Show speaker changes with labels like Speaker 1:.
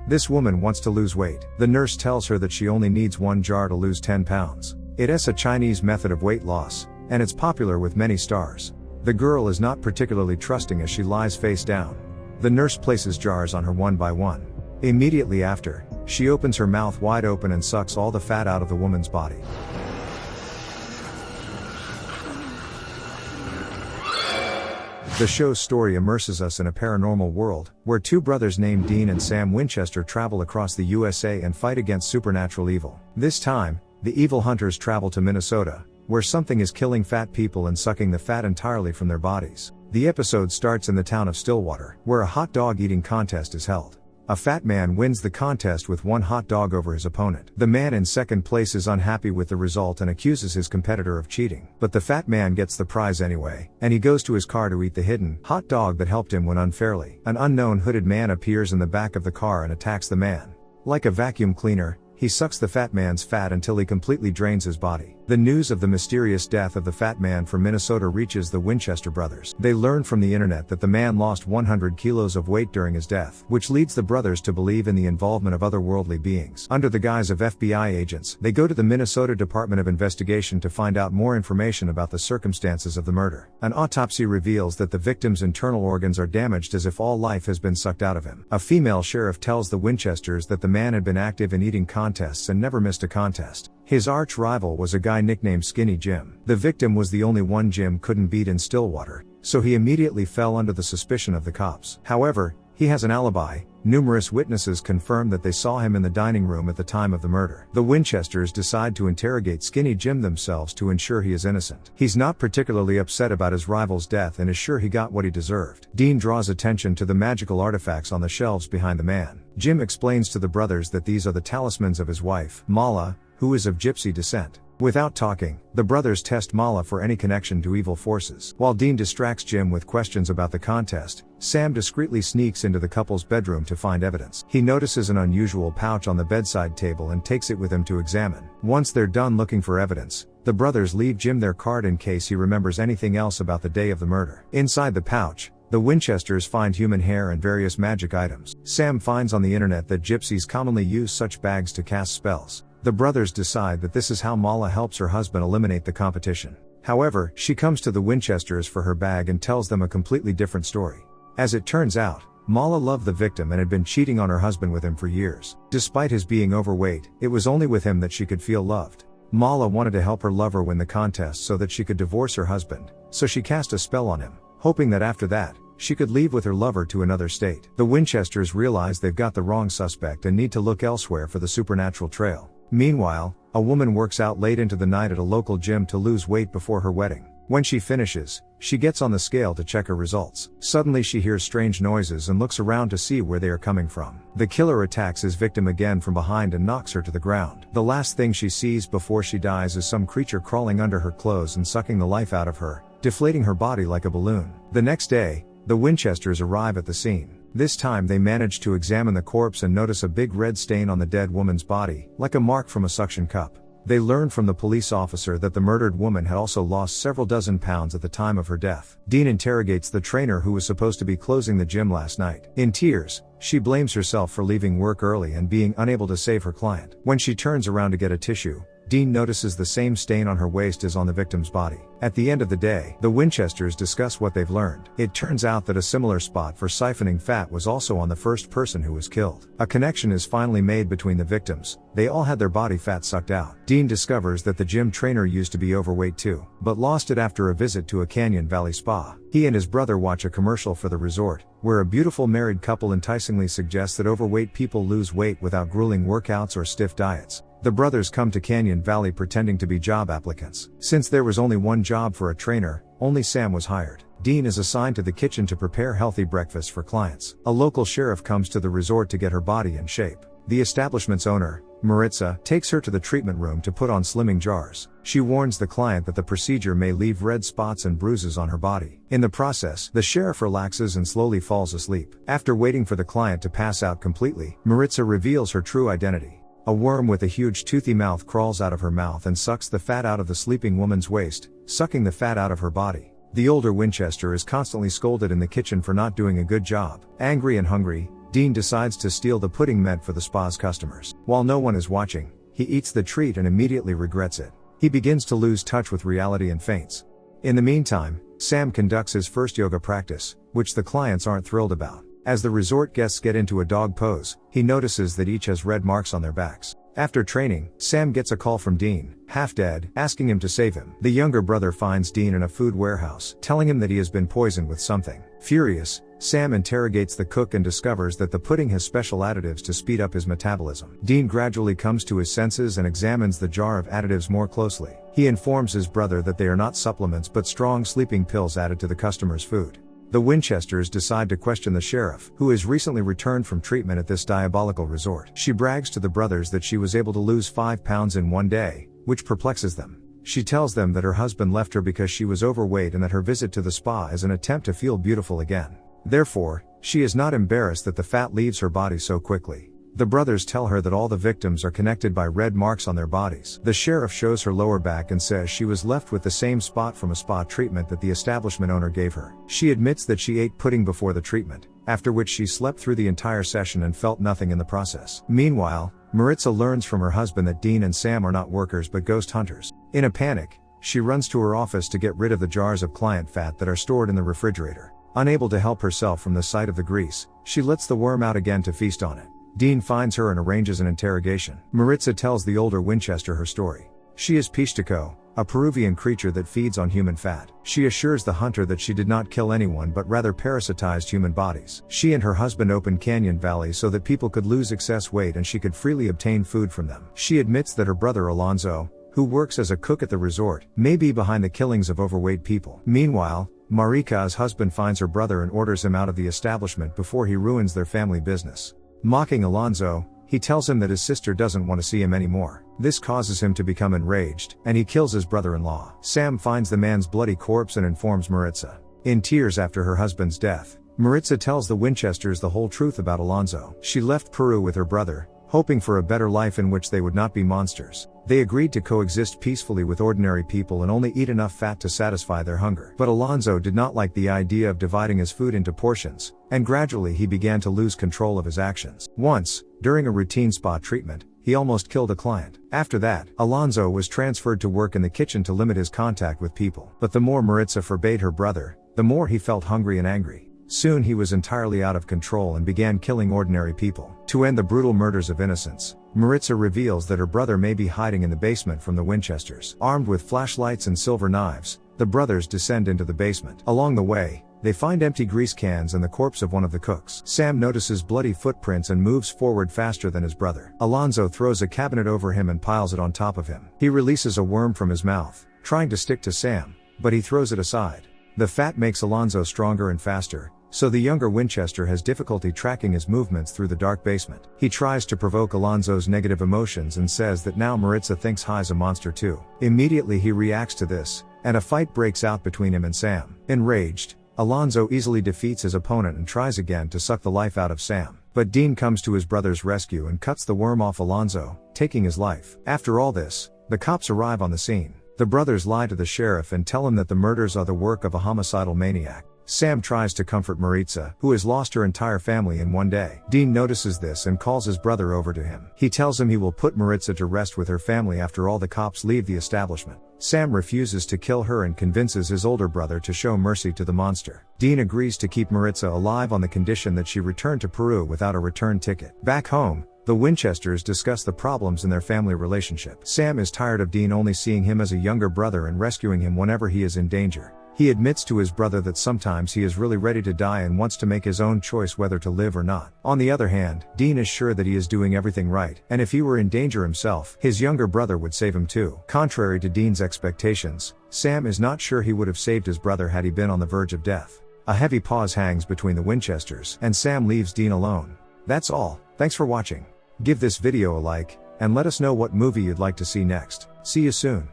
Speaker 1: This woman wants to lose weight. The nurse tells her that she only needs 1 jar to lose 10 pounds. It's a Chinese method of weight loss, and it's popular with many stars. The girl is not particularly trusting as she lies face down. The nurse places jars on her one by one. Immediately after, she opens her mouth wide open and sucks all the fat out of the woman's body. The show's story immerses us in a paranormal world, where 2 brothers named Dean and Sam Winchester travel across the USA and fight against supernatural evil. This time, the evil hunters travel to Minnesota, where something is killing fat people and sucking the fat entirely from their bodies. The episode starts in the town of Stillwater, where a hot dog eating contest is held. A fat man wins the contest with 1 hot dog over his opponent. The man in second place is unhappy with the result and accuses his competitor of cheating. But the fat man gets the prize anyway, and he goes to his car to eat the hidden hot dog that helped him win unfairly. An unknown hooded man appears in the back of the car and attacks the man. Like a vacuum cleaner, he sucks the fat man's fat until he completely drains his body. The news of the mysterious death of the fat man from Minnesota reaches the Winchester brothers. They learn from the internet that the man lost 100 kilos of weight during his death, which leads the brothers to believe in the involvement of otherworldly beings. Under the guise of FBI agents, they go to the Minnesota Department of Investigation to find out more information about the circumstances of the murder. An autopsy reveals that the victim's internal organs are damaged as if all life has been sucked out of him. A female sheriff tells the Winchesters that the man had been active in eating contests and never missed a contest. His arch rival was a guy nicknamed Skinny Jim. The victim was the only one Jim couldn't beat in Stillwater, so he immediately fell under the suspicion of the cops. However, he has an alibi. Numerous witnesses confirm that they saw him in the dining room at the time of the murder. The Winchesters decide to interrogate Skinny Jim themselves to ensure he is innocent. He's not particularly upset about his rival's death and is sure he got what he deserved. Dean draws attention to the magical artifacts on the shelves behind the man. Jim explains to the brothers that these are the talismans of his wife, Mala, who is of gypsy descent. Without talking, the brothers test Mala for any connection to evil forces. While Dean distracts Jim with questions about the contest, Sam discreetly sneaks into the couple's bedroom to find evidence. He notices an unusual pouch on the bedside table and takes it with him to examine. Once they're done looking for evidence, the brothers leave Jim their card in case he remembers anything else about the day of the murder. Inside the pouch, the Winchesters find human hair and various magic items. Sam finds on the internet that gypsies commonly use such bags to cast spells. The brothers decide that this is how Mala helps her husband eliminate the competition. However, she comes to the Winchesters for her bag and tells them a completely different story. As it turns out, Mala loved the victim and had been cheating on her husband with him for years. Despite his being overweight, it was only with him that she could feel loved. Mala wanted to help her lover win the contest so that she could divorce her husband, so she cast a spell on him, hoping that after that, she could leave with her lover to another state. The Winchesters realize they've got the wrong suspect and need to look elsewhere for the supernatural trail. Meanwhile, a woman works out late into the night at a local gym to lose weight before her wedding. When she finishes, she gets on the scale to check her results. Suddenly she hears strange noises and looks around to see where they are coming from. The killer attacks his victim again from behind and knocks her to the ground. The last thing she sees before she dies is some creature crawling under her clothes and sucking the life out of her, deflating her body like a balloon. The next day, the Winchesters arrive at the scene. This time they manage to examine the corpse and notice a big red stain on the dead woman's body, like a mark from a suction cup. They learn from the police officer that the murdered woman had also lost several dozen pounds at the time of her death. Dean interrogates the trainer who was supposed to be closing the gym last night. In tears, she blames herself for leaving work early and being unable to save her client. When she turns around to get a tissue, Dean notices the same stain on her waist as on the victim's body. At the end of the day, the Winchesters discuss what they've learned. It turns out that a similar spot for siphoning fat was also on the first person who was killed. A connection is finally made between the victims. They all had their body fat sucked out. Dean discovers that the gym trainer used to be overweight too, but lost it after a visit to a Canyon Valley spa. He and his brother watch a commercial for the resort, where a beautiful married couple enticingly suggests that overweight people lose weight without grueling workouts or stiff diets. The brothers come to Canyon Valley pretending to be job applicants. Since there was only one job for a trainer, only Sam was hired. Dean is assigned to the kitchen to prepare healthy breakfast for clients. A local sheriff comes to the resort to get her body in shape. The establishment's owner, Maritza, takes her to the treatment room to put on slimming jars. She warns the client that the procedure may leave red spots and bruises on her body. In the process, the sheriff relaxes and slowly falls asleep. After waiting for the client to pass out completely, Maritza reveals her true identity. A worm with a huge toothy mouth crawls out of her mouth and sucks the fat out of the sleeping woman's waist, sucking the fat out of her body. The older Winchester is constantly scolded in the kitchen for not doing a good job. Angry and hungry, Dean decides to steal the pudding meant for the spa's customers. While no one is watching, he eats the treat and immediately regrets it. He begins to lose touch with reality and faints. In the meantime, Sam conducts his first yoga practice, which the clients aren't thrilled about. As the resort guests get into a dog pose, he notices that each has red marks on their backs. After training, Sam gets a call from Dean, half dead, asking him to save him. The younger brother finds Dean in a food warehouse, telling him that he has been poisoned with something. Furious, Sam interrogates the cook and discovers that the pudding has special additives to speed up his metabolism. Dean gradually comes to his senses and examines the jar of additives more closely. He informs his brother that they are not supplements but strong sleeping pills added to the customer's food. The Winchesters decide to question the sheriff, who has recently returned from treatment at this diabolical resort. She brags to the brothers that she was able to lose 5 pounds in one day, which perplexes them. She tells them that her husband left her because she was overweight and that her visit to the spa is an attempt to feel beautiful again. Therefore, she is not embarrassed that the fat leaves her body so quickly. The brothers tell her that all the victims are connected by red marks on their bodies. The sheriff shows her lower back and says she was left with the same spot from a spa treatment that the establishment owner gave her. She admits that she ate pudding before the treatment, after which she slept through the entire session and felt nothing in the process. Meanwhile, Maritza learns from her husband that Dean and Sam are not workers but ghost hunters. In a panic, she runs to her office to get rid of the jars of client fat that are stored in the refrigerator. Unable to help herself from the sight of the grease, she lets the worm out again to feast on it. Dean finds her and arranges an interrogation. Maritza tells the older Winchester her story. She is Pistico, a Peruvian creature that feeds on human fat. She assures the hunter that she did not kill anyone but rather parasitized human bodies. She and her husband opened Canyon Valley so that people could lose excess weight and she could freely obtain food from them. She admits that her brother Alonzo, who works as a cook at the resort, may be behind the killings of overweight people. Meanwhile, Marika's husband finds her brother and orders him out of the establishment before he ruins their family business. Mocking Alonzo, he tells him that his sister doesn't want to see him anymore. This causes him to become enraged, and he kills his brother-in-law. Sam finds the man's bloody corpse and informs Maritza. In tears after her husband's death, Maritza tells the Winchesters the whole truth about Alonzo. She left Peru with her brother, hoping for a better life in which they would not be monsters. They agreed to coexist peacefully with ordinary people and only eat enough fat to satisfy their hunger. But Alonzo did not like the idea of dividing his food into portions, and gradually he began to lose control of his actions. Once, during a routine spa treatment, he almost killed a client. After that, Alonzo was transferred to work in the kitchen to limit his contact with people. But the more Maritza forbade her brother, the more he felt hungry and angry. Soon he was entirely out of control and began killing ordinary people. To end the brutal murders of innocents, Maritza reveals that her brother may be hiding in the basement from the Winchesters. Armed with flashlights and silver knives, the brothers descend into the basement. Along the way, they find empty grease cans and the corpse of one of the cooks. Sam notices bloody footprints and moves forward faster than his brother. Alonzo throws a cabinet over him and piles it on top of him. He releases a worm from his mouth, trying to stick to Sam, but he throws it aside. The fat makes Alonzo stronger and faster, so the younger Winchester has difficulty tracking his movements through the dark basement. He tries to provoke Alonzo's negative emotions and says that now Maritza thinks he's a monster too. Immediately he reacts to this, and a fight breaks out between him and Sam. Enraged, Alonzo easily defeats his opponent and tries again to suck the life out of Sam. But Dean comes to his brother's rescue and cuts the worm off Alonzo, taking his life. After all this, the cops arrive on the scene. The brothers lie to the sheriff and tell him that the murders are the work of a homicidal maniac. Sam tries to comfort Maritza, who has lost her entire family in one day. Dean notices this and calls his brother over to him. He tells him he will put Maritza to rest with her family after all the cops leave the establishment. Sam refuses to kill her and convinces his older brother to show mercy to the monster. Dean agrees to keep Maritza alive on the condition that she return to Peru without a return ticket. Back home, the Winchesters discuss the problems in their family relationship. Sam is tired of Dean only seeing him as a younger brother and rescuing him whenever he is in danger. He admits to his brother that sometimes he is really ready to die and wants to make his own choice whether to live or not. On the other hand, Dean is sure that he is doing everything right, and if he were in danger himself, his younger brother would save him too. Contrary to Dean's expectations, Sam is not sure he would have saved his brother had he been on the verge of death. A heavy pause hangs between the Winchesters, and Sam leaves Dean alone. That's all. Thanks for watching. Give this video a like, and let us know what movie you'd like to see next. See you soon.